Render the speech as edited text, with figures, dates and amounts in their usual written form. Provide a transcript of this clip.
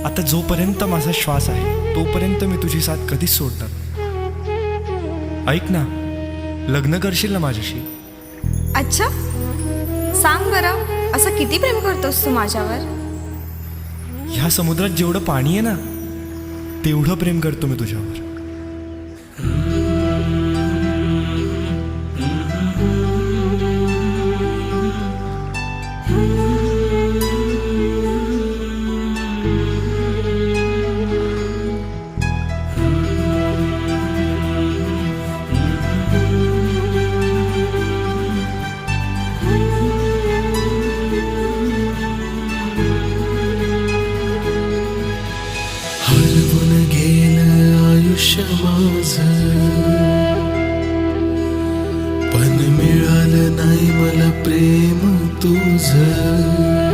आता जोपर्यंत माझा श्वास आहे तोपर्यंत मी तुझी साथ कधीच सोडणार नाही. ऐक ना, लग्न करशील ना माझ्याशी? अच्छा, सांग बरं, असं किती प्रेम करतोस तू माझ्यावर? ह्या समुद्रात जेवढं पाणी आहे ना तेवढं प्रेम करतो मी तुझ्यावर. हरवून गेलं आयुष्य माझं, पण मिळालं नाही मला प्रेम तुझं.